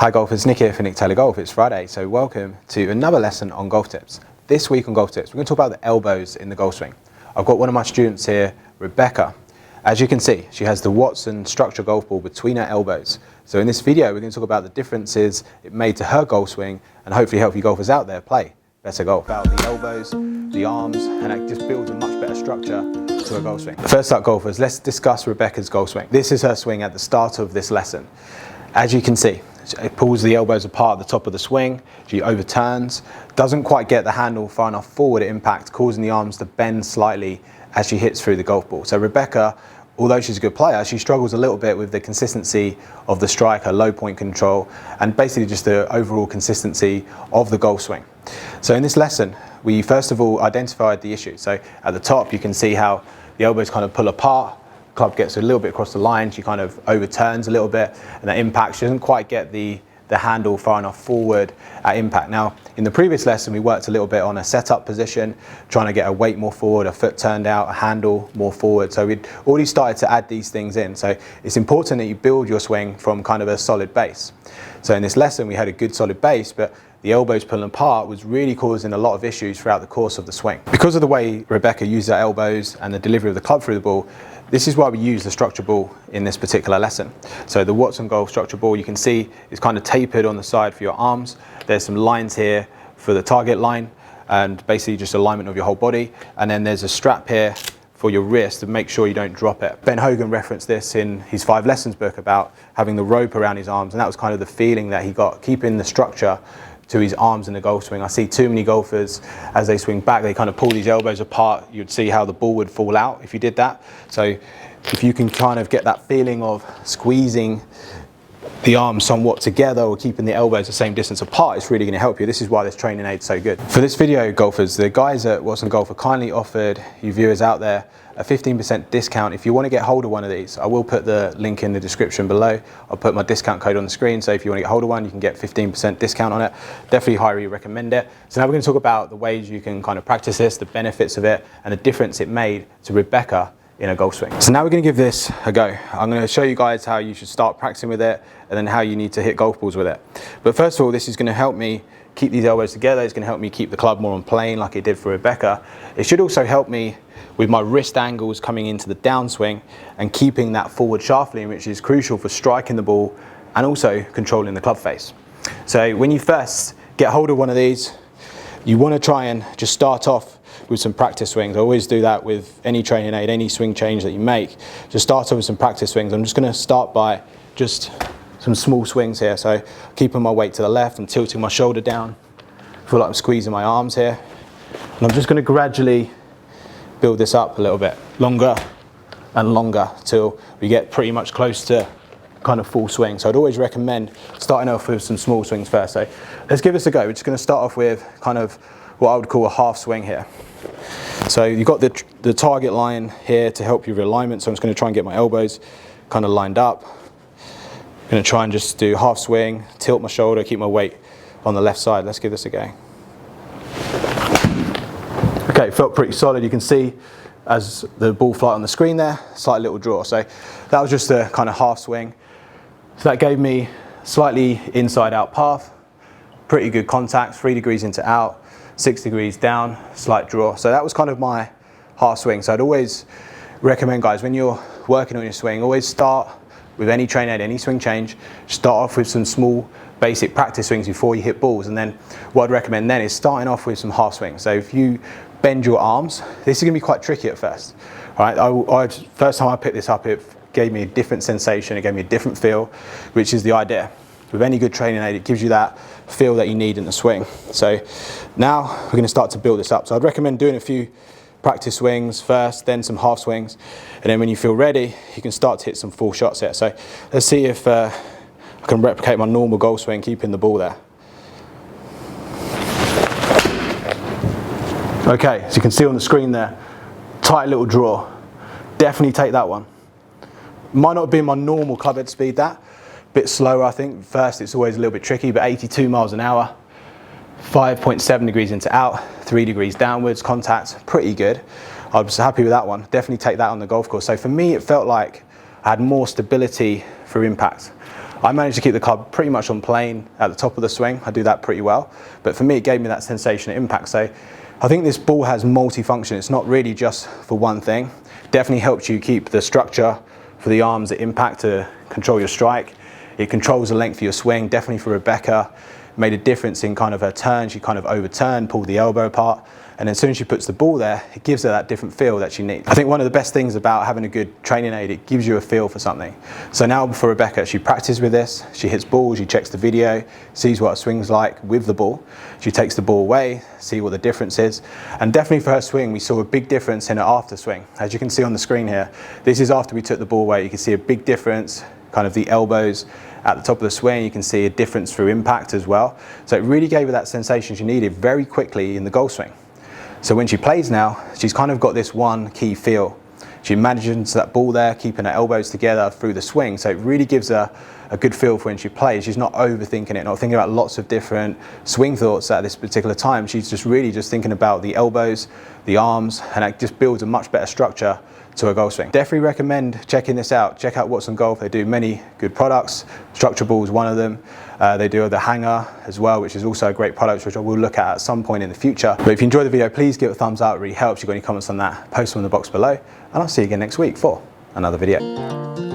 Hi golfers, Nick here for Nick Taylor Golf. It's Friday, so welcome to another lesson on golf tips. This week on golf tips, we're going to talk about the elbows in the golf swing. I've got one of my students here, Rebecca. As you can see, she has the Watson structure golf ball between her elbows. So in this video, we're going to talk about the differences it made to her golf swing and hopefully help you golfers out there play better golf. About the elbows, the arms, and it just builds a much better structure to a golf swing. First up golfers, let's discuss Rebecca's golf swing. This is her swing at the start of this lesson. As you can see, it pulls the elbows apart at the top of the swing, she overturns, doesn't quite get the handle far enough forward at impact, causing the arms to bend slightly as she hits through the golf ball. So Rebecca, although she's a good player, she struggles a little bit with the consistency of the strike, her low point control, and basically just the overall consistency of the golf swing. So in this lesson, we first of all identified the issue. So at the top, you can see how the elbows kind of pull apart, club gets a little bit across the line, she kind of overturns a little bit, and that impact, she doesn't quite get the handle far enough forward at impact. Now, in the previous lesson, we worked a little bit on a setup position, trying to get a weight more forward, a foot turned out, a handle more forward. So we'd already started to add these things in. So it's important that you build your swing from kind of a solid base. So in this lesson, we had a good solid base, but the elbows pulling apart was really causing a lot of issues throughout the course of the swing. Because of the way Rebecca used her elbows and the delivery of the club through the ball, this is why we use the structure ball in this particular lesson. So the Watson Golf structure ball, you can see is kind of tapered on the side for your arms. There's some lines here for the target line and basically just alignment of your whole body. And then there's a strap here for your wrist to make sure you don't drop it. Ben Hogan referenced this in his 5 lessons book about having the rope around his arms, and that was kind of the feeling that he got, keeping the structure to his arms in the golf swing. I see too many golfers, as they swing back, they kind of pull these elbows apart. You'd see how the ball would fall out if you did that. So if you can kind of get that feeling of squeezing the arms somewhat together or keeping the elbows the same distance apart, it's really going to help you. This is why this training aid's so good. For this video, golfers, the guys at Watson Golf have kindly offered you viewers out there a 15% discount. If you want to get hold of one of these, I will put the link in the description below. I'll put my discount code on the screen, so if you want to get hold of one, you can get 15% discount on it. Definitely highly recommend it. So now we're going to talk about the ways you can kind of practice this, the benefits of it, and the difference it made to Rebecca in a golf swing. So now we're going to give this a go. I'm going to show you guys how you should start practicing with it and then how you need to hit golf balls with it. But first of all, this is going to help me keep these elbows together. It's going to help me keep the club more on plane like it did for Rebecca. It should also help me with my wrist angles coming into the downswing and keeping that forward shaft lean, which is crucial for striking the ball and also controlling the club face. So when you first get hold of one of these, you want to try and just start off with some practice swings. I always do that with any training aid, any swing change that you make. Just start off with some practice swings. I'm just going to start by just some small swings here. So keeping my weight to the left and tilting my shoulder down. I feel like I'm squeezing my arms here. And I'm just going to gradually build this up a little bit, longer and longer till we get pretty much close to kind of full swing. So I'd always recommend starting off with some small swings first. So let's give this a go. We're just going to start off with kind of what I would call a half swing here. So you've got the target line here to help you with alignment. So I'm just going to try and get my elbows kind of lined up. I'm going to try and just do half swing, tilt my shoulder, keep my weight on the left side. Let's give this a go. Okay, felt pretty solid. You can see as the ball flight on the screen there, slight little draw. So that was just a kind of half swing. So that gave me slightly inside out path, pretty good contact, 3 degrees into out, 6 degrees down, slight draw. So that was kind of my half swing. So I'd always recommend, guys, when you're working on your swing, always start with any training aid, any swing change, start off with some small basic practice swings before you hit balls. And then what I'd recommend then is starting off with some half swings. So if you bend your arms, this is going to be quite tricky at first. All right, first time I picked this up, it gave me a different sensation, it gave me a different feel, which is the idea. With any good training aid, it gives you that feel that you need in the swing. So now we're going to start to build this up. So I'd recommend doing a few practice swings first, then some half swings, and then when you feel ready, you can start to hit some full shots here. So let's see if I can replicate my normal golf swing, keeping the ball there. Okay, so you can see on the screen there, tight little draw. Definitely take that one. Might not be my normal club head speed, that. Bit slower, I think. First, it's always a little bit tricky, but 82 miles an hour, 5.7 degrees into out, 3 degrees downwards, contact, pretty good. I was happy with that one. Definitely take that on the golf course. So for me, it felt like I had more stability for impact. I managed to keep the club pretty much on plane at the top of the swing. I do that pretty well, but for me it gave me that sensation of impact. So I think this ball has multi-function. It's not really just for one thing. Definitely helps you keep the structure for the arms at impact to control your strike. It controls the length of your swing. Definitely for Rebecca, made a difference in kind of her turn. She kind of overturned, pulled the elbow apart, and as soon as she puts the ball there, it gives her that different feel that she needs. I think one of the best things about having a good training aid, it gives you a feel for something. So now for Rebecca, she practices with this, she hits balls, she checks the video, sees what her swing's like with the ball. She takes the ball away, see what the difference is. And definitely for her swing, we saw a big difference in her after swing. As you can see on the screen here, this is after we took the ball away. You can see a big difference, kind of the elbows at the top of the swing. You can see a difference through impact as well. So it really gave her that sensation she needed very quickly in the golf swing. So when she plays now, she's kind of got this one key feel. She imagines that ball there, keeping her elbows together through the swing. So it really gives her a good feel for when she plays. She's not overthinking it, not thinking about lots of different swing thoughts at this particular time. She's just really just thinking about the elbows, the arms, and it just builds a much better structure to a golf swing. Definitely recommend checking this out. Check out Watson Golf. They do many good products. Structure ball is one of them. They do the hanger as well, which is also a great product, which I will look at some point in the future. But if you enjoyed the video, please give it a thumbs up. It really helps. If you've got any comments on that, post them in the box below. And I'll see you again next week for another video.